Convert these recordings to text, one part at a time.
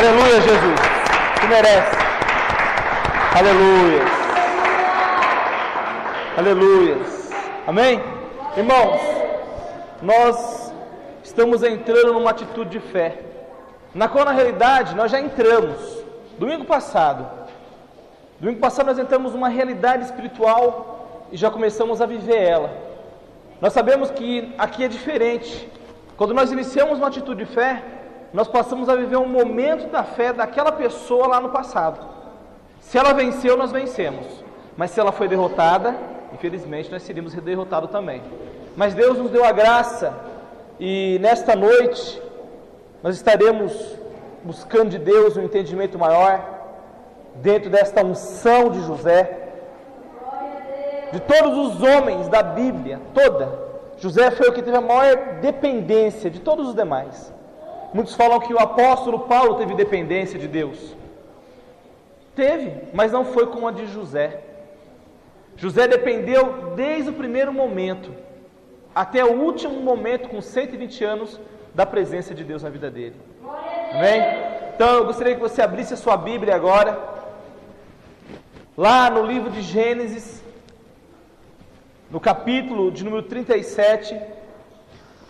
Aleluia, Jesus. Tu merece. Aleluia. Aleluia. Amém? Irmãos, nós estamos entrando numa atitude de fé, na qual na realidade nós já entramos. Domingo passado nós entramos numa realidade espiritual e já começamos a viver ela. Nós sabemos que aqui é diferente. Quando nós iniciamos uma atitude de fé, nós passamos a viver um momento da fé daquela pessoa lá no passado. Se ela venceu, nós vencemos. Mas se ela foi derrotada, infelizmente nós seríamos derrotados também. Mas Deus nos deu a graça e nesta noite nós estaremos buscando de Deus um entendimento maior dentro desta unção de José. De todos os homens da Bíblia toda, José foi o que teve a maior dependência de todos os demais. Muitos falam que o apóstolo Paulo teve dependência de Deus. Teve, mas não foi como a de José. José dependeu desde o primeiro momento até o último momento, com 120 anos, da presença de Deus na vida dele. Amém? Então eu gostaria que você abrisse a sua Bíblia agora, lá no livro de Gênesis, no capítulo de número 37,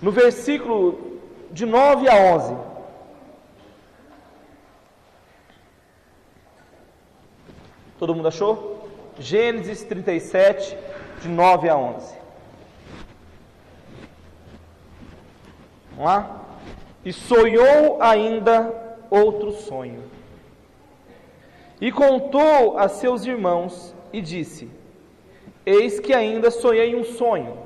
no versículo de 9 a 11. Todo mundo achou? Gênesis 37, de 9 a 11. Vamos lá? E sonhou ainda outro sonho, e contou a seus irmãos, e disse: eis que ainda sonhei um sonho,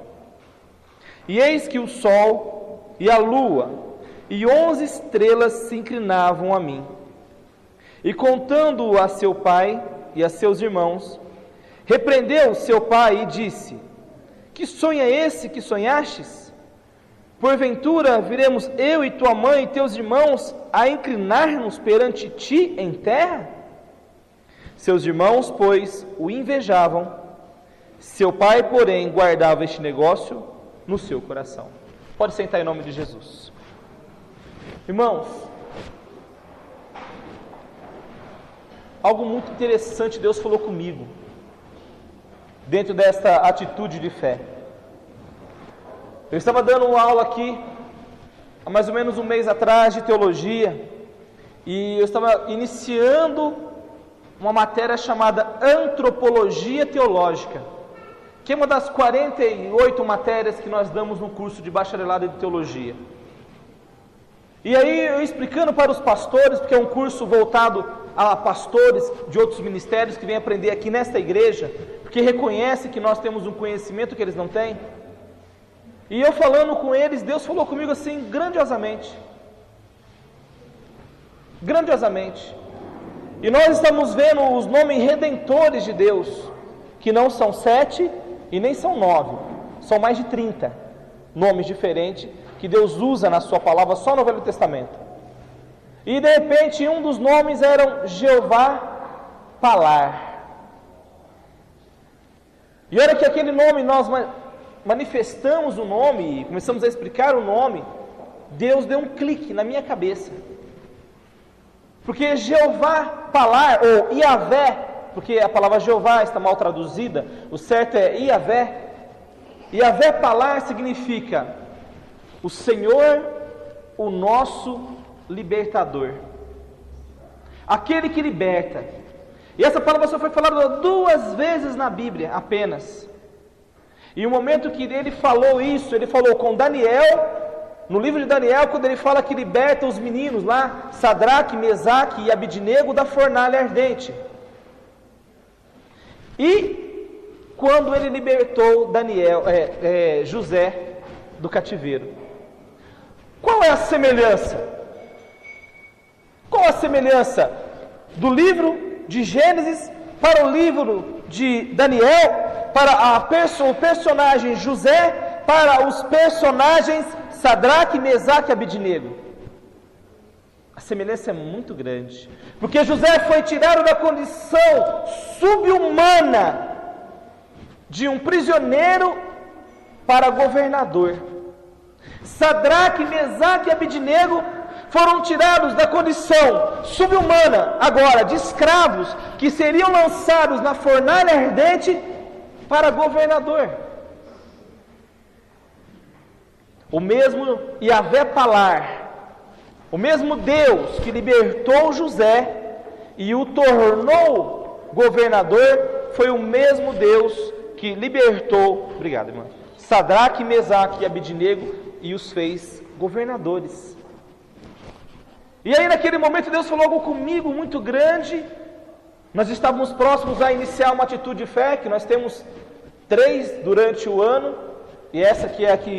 e eis que o sol e a lua e 11 estrelas se inclinavam a mim. E contando-o a seu pai e a seus irmãos, repreendeu seu pai e disse: que sonho é esse que sonhastes? Porventura viremos eu e tua mãe e teus irmãos a inclinar-nos perante ti em terra? Seus irmãos, pois, o invejavam. Seu pai, porém, guardava este negócio no seu coração. Pode sentar em nome de Jesus. Irmãos, algo muito interessante Deus falou comigo dentro desta atitude de fé. Eu estava dando uma aula aqui há mais ou menos um mês atrás de teologia, e eu estava iniciando uma matéria chamada Antropologia Teológica, que é uma das 48 matérias que nós damos no curso de bacharelado de teologia. E aí eu explicando para os pastores, porque é um curso voltado a pastores de outros ministérios que vêm aprender aqui nesta igreja, porque reconhece que nós temos um conhecimento que eles não têm. E eu falando com eles, Deus falou comigo assim grandiosamente. Grandiosamente. E nós estamos vendo os nomes redentores de Deus, que não são 7 e nem são 9, são mais de 30 nomes diferentes que Deus usa na sua palavra só no Velho Testamento. E de repente um dos nomes era Jeová Palar. E olha que aquele nome, nós manifestamos o nome e começamos a explicar o nome, Deus deu um clique na minha cabeça. Porque Jeová Palar, ou Iavé, porque a palavra Jeová está mal traduzida, o certo é Iavé. Iavé Palar significa o Senhor, o nosso libertador, aquele que liberta. E essa palavra só foi falada 2 vezes na Bíblia apenas. E o momento que ele falou isso, ele falou com Daniel, no livro de Daniel, quando ele fala que liberta os meninos lá, Sadraque, Mesaque e Abidnego da fornalha ardente. E quando ele libertou José do cativeiro. Qual é a semelhança? Qual a semelhança do livro de Gênesis para o livro de Daniel, para o personagem José, para os personagens Sadraque, Mesaque e Abidnego? A semelhança é muito grande, porque José foi tirado da condição subhumana de um prisioneiro para governador. Sadraque, Mesaque e Abidnego foram tirados da condição subhumana, agora de escravos, que seriam lançados na fornalha ardente para governador. O mesmo Yahvé Palar, o mesmo Deus que libertou José e o tornou governador, foi o mesmo Deus que libertou, obrigado, irmão, Sadraque, Mesaque e Abidnego e os fez governadores. E aí naquele momento Deus falou algo comigo muito grande. Nós estávamos próximos a iniciar uma atitude de fé, que nós temos 3 durante o ano, e essa que é a que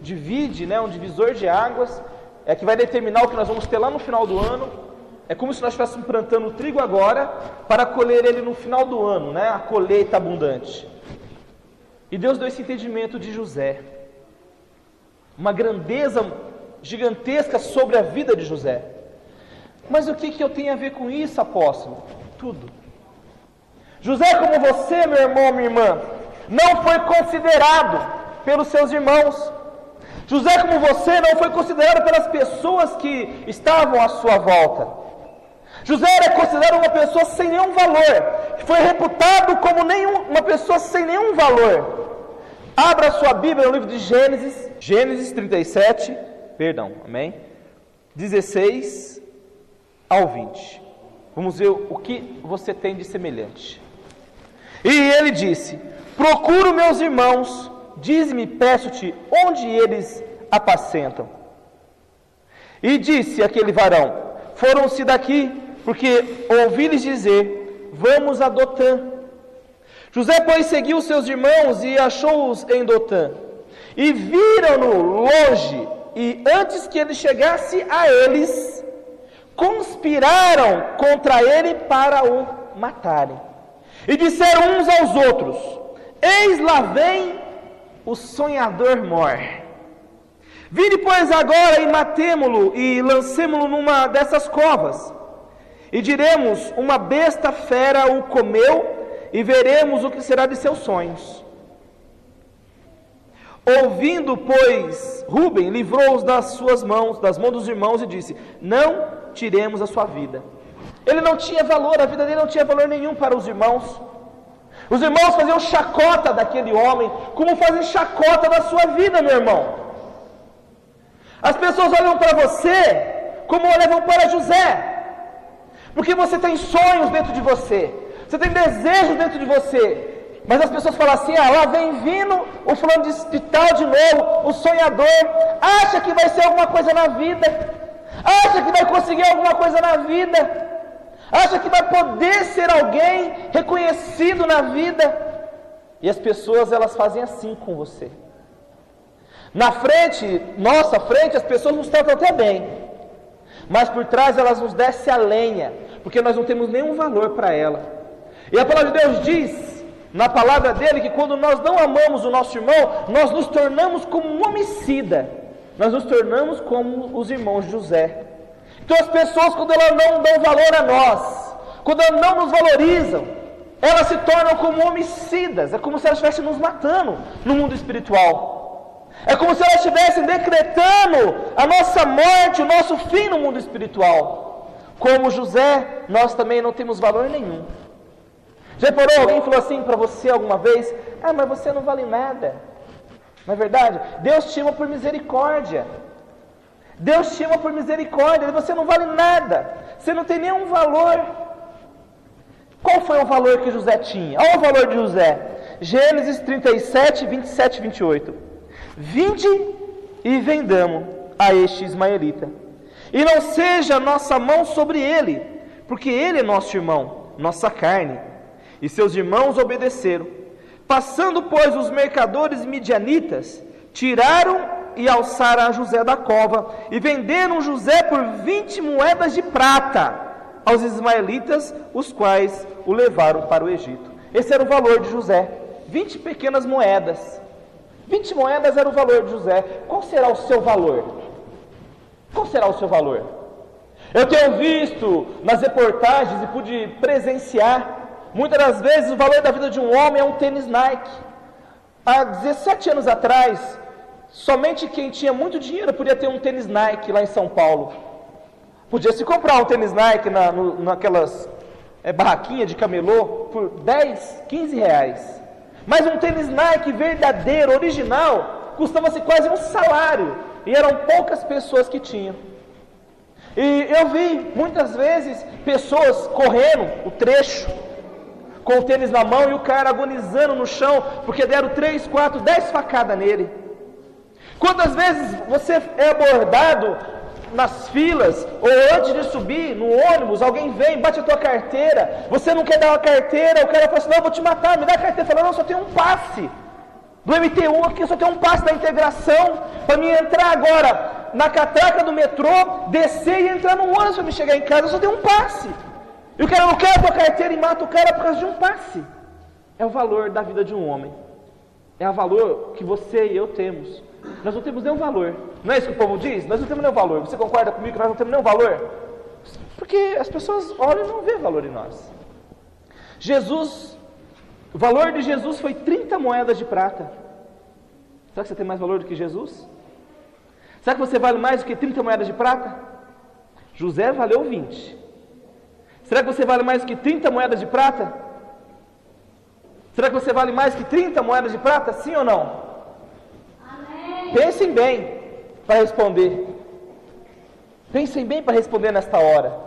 divide, um divisor de águas, é a que vai determinar o que nós vamos ter lá no final do ano. É como se nós estivéssemos plantando trigo agora, para colher ele no final do ano, a colheita abundante. E Deus deu esse entendimento de José, uma grandeza gigantesca sobre a vida de José. Mas o que eu tenho a ver com isso, apóstolo? Tudo. José, como você, meu irmão, minha irmã, não foi considerado pelos seus irmãos. José, como você, não foi considerado pelas pessoas que estavam à sua volta. José era considerado uma pessoa sem nenhum valor, foi reputado como uma pessoa sem nenhum valor. Abra sua Bíblia no livro de Gênesis 37, amém? 16 ao 20. Vamos ver o que você tem de semelhante. E ele disse: procuro meus irmãos, dize-me, peço-te, onde eles apacentam. E disse aquele varão: foram-se daqui, porque ouvi-lhes dizer, vamos a Dotã. José, pois, seguiu seus irmãos e achou-os em Dotã. E viram-no longe, e antes que ele chegasse a eles, conspiraram contra ele para o matarem. E disseram uns aos outros: eis lá vem o sonhador mor. Vinde, pois, agora e matemo-lo e lancemo-lo numa dessas covas. E diremos: uma besta fera o comeu, e veremos o que será de seus sonhos. Ouvindo, pois, Rúben livrou-os das mãos dos irmãos e disse: não tiremos a sua vida. Ele não tinha valor, a vida dele não tinha valor nenhum para os irmãos. Os irmãos faziam chacota daquele homem, como fazem chacota da sua vida, meu irmão. As pessoas olham para você como olhavam para José, porque você tem sonhos dentro de você, você tem desejos dentro de você, mas as pessoas falam assim: lá vem vindo o fulano de tal de novo, o sonhador, acha que vai ser alguma coisa na vida, acha que vai conseguir alguma coisa na vida, acha que vai poder ser alguém reconhecido na vida. E as pessoas, elas fazem assim com você. Na frente, nossa frente, as pessoas nos tratam até bem, mas por trás elas nos descem a lenha, porque nós não temos nenhum valor para ela. E a palavra de Deus diz, na palavra dele, que quando nós não amamos o nosso irmão, nós nos tornamos como um homicida, nós nos tornamos como os irmãos de José. Então as pessoas, quando elas não dão valor a nós, quando elas não nos valorizam, elas se tornam como homicidas. É como se elas estivessem nos matando no mundo espiritual. É como se elas estivessem decretando a nossa morte, o nosso fim no mundo espiritual. Como José, nós também não temos valor nenhum. Já reparou, alguém falou assim para você alguma vez: mas você não vale nada. Não é verdade? Deus te ama por misericórdia. Deus te ama por misericórdia, e você não vale nada, você não tem nenhum valor. Qual foi o valor que José tinha? Olha o valor de José. Gênesis 37, 27 e 28. Vinde e vendamo a este ismaelita, e não seja nossa mão sobre ele, porque ele é nosso irmão, nossa carne. E seus irmãos obedeceram. Passando, pois, os mercadores midianitas, tiraram e alçaram a José da cova, e venderam José por 20 moedas de prata aos ismaelitas, os quais o levaram para o Egito. Esse era o valor de José, 20 pequenas moedas. 20 moedas era o valor de José. Qual será o seu valor? Qual será o seu valor? Eu tenho visto nas reportagens e pude presenciar, muitas das vezes o valor da vida de um homem é um tênis Nike. Há 17 anos atrás, somente quem tinha muito dinheiro podia ter um tênis Nike lá em São Paulo. Podia se comprar um tênis Nike naquelas barraquinhas de camelô por 10, 15 reais. Mas um tênis Nike verdadeiro, original, custava-se quase um salário. E eram poucas pessoas que tinham. E eu vi muitas vezes pessoas correndo o trecho, com o tênis na mão e o cara agonizando no chão, porque deram 3, 4, 10 facadas nele. Quantas vezes você é abordado nas filas, ou antes de subir no ônibus, alguém vem, bate a tua carteira, você não quer dar uma carteira, o cara fala assim, não, eu vou te matar, me dá a carteira. Fala, não, só tem um passe do MT1 aqui, só tem um passe da integração, para mim entrar agora na catraca do metrô, descer e entrar no ônibus para me chegar em casa, só tem um passe. E o cara não quer a tua carteira e mata o cara por causa de um passe. É o valor da vida de um homem. É o valor que você e eu temos. Nós não temos nenhum valor. Não é isso que o povo diz? Nós não temos nenhum valor. Você concorda comigo que nós não temos nenhum valor? Porque as pessoas olham e não vêem valor em nós. O valor de Jesus foi 30 moedas de prata. Será que você tem mais valor do que Jesus? Será que você vale mais do que 30 moedas de prata? José valeu 20. Será que você vale mais do que 30 moedas de prata? Será que você vale mais que 30 moedas de prata? Sim ou não? Amém. Pensem bem para responder. Pensem bem para responder nesta hora.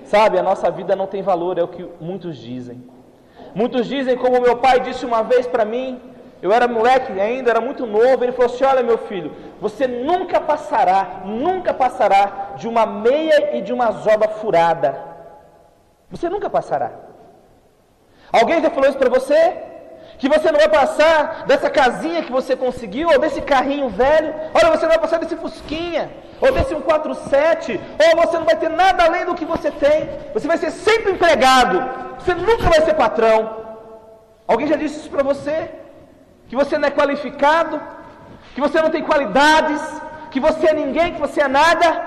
Sabe, a nossa vida não tem valor, é o que muitos dizem. Muitos dizem, como meu pai disse uma vez para mim, eu era moleque ainda, era muito novo, ele falou assim, olha meu filho, você nunca passará de uma meia e de uma zoba furada. Você nunca passará. Alguém já falou isso para você? Que você não vai passar dessa casinha que você conseguiu, ou desse carrinho velho, olha, você não vai passar desse fusquinha, ou desse 147, ou você não vai ter nada além do que você tem, você vai ser sempre empregado, você nunca vai ser patrão. Alguém já disse isso para você? Que você não é qualificado, que você não tem qualidades, que você é ninguém, que você é nada.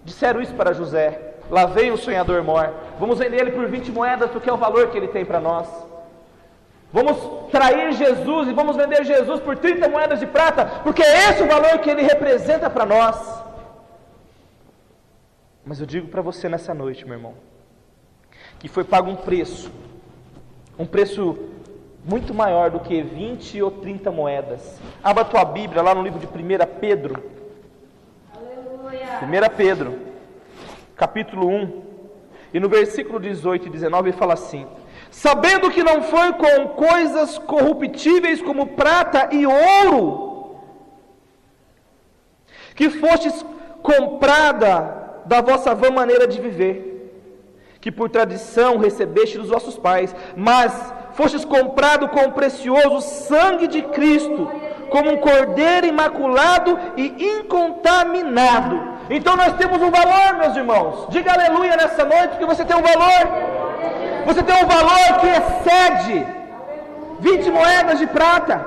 Disseram isso para José. Lá veio o sonhador mor. Vamos vender ele por 20 moedas, porque é o valor que ele tem para nós. Vamos trair Jesus e vamos vender Jesus por 30 moedas de prata, porque é esse o valor que ele representa para nós. Mas eu digo para você nessa noite, meu irmão, que foi pago um preço muito maior do que 20 ou 30 moedas. Abra a tua Bíblia lá no livro de 1 Pedro. Aleluia. 1 Pedro, capítulo 1, e no versículo 18 e 19 ele fala assim: sabendo que não foi com coisas corruptíveis como prata e ouro que fostes comprada da vossa vã maneira de viver, que por tradição recebeste dos vossos pais, mas fostes comprado com o precioso sangue de Cristo, como um cordeiro imaculado e incontaminado. Então nós temos um valor, meus irmãos. Diga aleluia nessa noite, porque você tem um valor. Você tem um valor que excede 20 moedas de prata.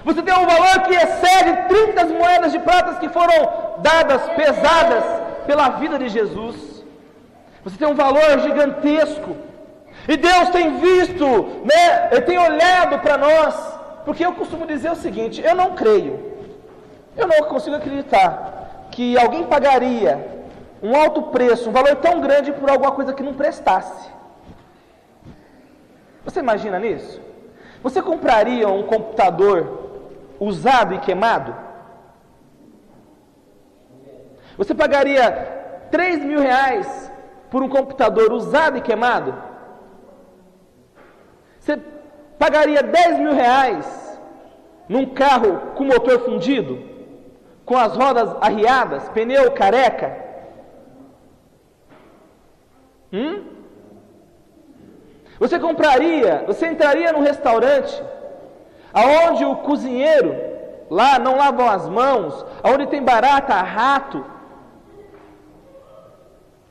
Você tem um valor que excede 30 moedas de prata que foram dadas, pesadas pela vida de Jesus. Você tem um valor gigantesco. E Deus tem visto, né? Ele tem olhado para nós. Porque eu costumo dizer o seguinte: eu não consigo acreditar que alguém pagaria um alto preço, um valor tão grande por alguma coisa que não prestasse. Você imagina nisso? Você compraria um computador usado e queimado? Você pagaria 3 mil reais por um computador usado e queimado? Você pagaria 10 mil reais num carro com motor fundido, com as rodas arriadas, pneu careca? Você entraria num restaurante aonde o cozinheiro lá não lava as mãos, aonde tem barata, rato,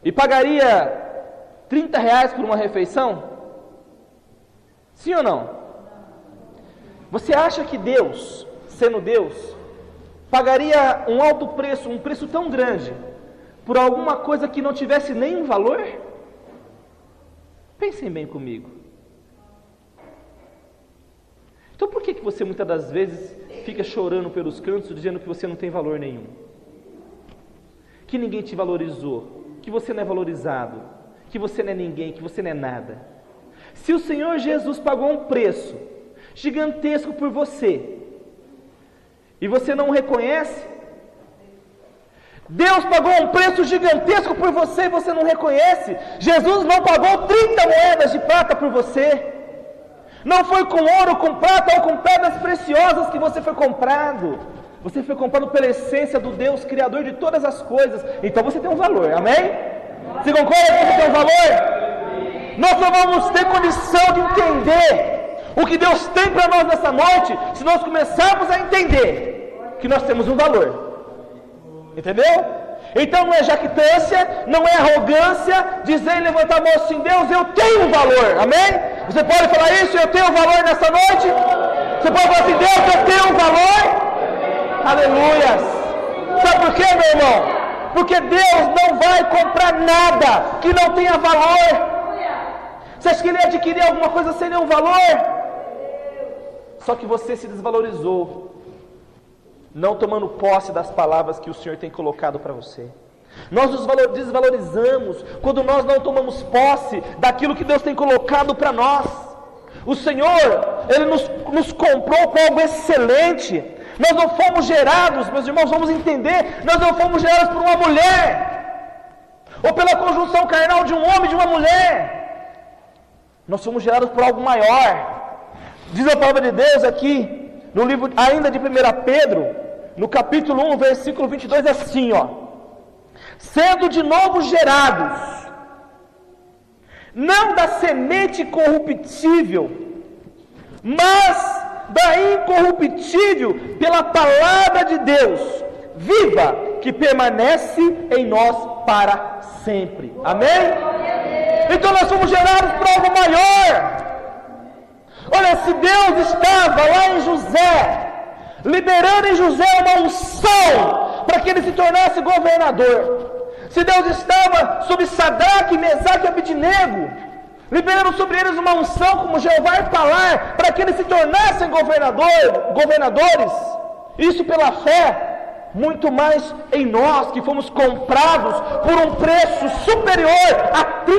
e pagaria 30 reais por uma refeição? Sim ou não? Você acha que Deus, sendo Deus, pagaria um alto preço, um preço tão grande, por alguma coisa que não tivesse nenhum valor? Pensem bem comigo. Então por que você muitas das vezes fica chorando pelos cantos, dizendo que você não tem valor nenhum? que ninguém te valorizou, que você não é valorizado, que você não é ninguém, que você não é nada. Se o Senhor Jesus pagou um preço gigantesco por você, e você não o reconhece, Deus pagou um preço gigantesco por você e você não reconhece. Jesus não pagou 30 moedas de prata por você. Não foi com ouro, com prata ou com pedras preciosas que você foi comprado. Você foi comprado pela essência do Deus Criador de todas as coisas. Então você tem um valor, amém? Você concorda que você tem um valor? Nós só vamos ter condição de entender o que Deus tem para nós nessa noite se nós começarmos a entender que nós temos um valor. Entendeu? Então não é jactância, não é arrogância dizer e levantar a mão assim: Deus, eu tenho um valor, amém? Você pode falar isso: eu tenho um valor nessa noite? Você pode falar assim: Deus, eu tenho um valor? Aleluias! Sabe por quê, meu irmão? Porque Deus não vai comprar nada que não tenha valor. Você acha que Ele ia adquirir alguma coisa sem nenhum valor? Só que você se desvalorizou, não tomando posse das palavras que o Senhor tem colocado para você. Nós nos desvalorizamos quando nós não tomamos posse daquilo que Deus tem colocado para nós. O Senhor, Ele nos comprou com algo excelente. Nós não fomos gerados, meus irmãos, vamos entender, nós não fomos gerados por uma mulher, ou pela conjunção carnal de um homem e de uma mulher. Nós fomos gerados por algo maior. Diz a palavra de Deus aqui, no livro ainda de 1 Pedro, no capítulo 1, versículo 22, assim, ó: sendo de novo gerados, não da semente corruptível, mas da incorruptível, pela palavra de Deus, viva, que permanece em nós para sempre. Amém? Então nós somos gerados por algo maior. Olha, se Deus estava lá em José, liberando em José uma unção para que ele se tornasse governador, se Deus estava sobre Sadraque, Mesaque e Abednego, liberando sobre eles uma unção como Jeová e falar, para que eles se tornassem governadores, isso pela fé, muito mais em nós que fomos comprados por um preço superior a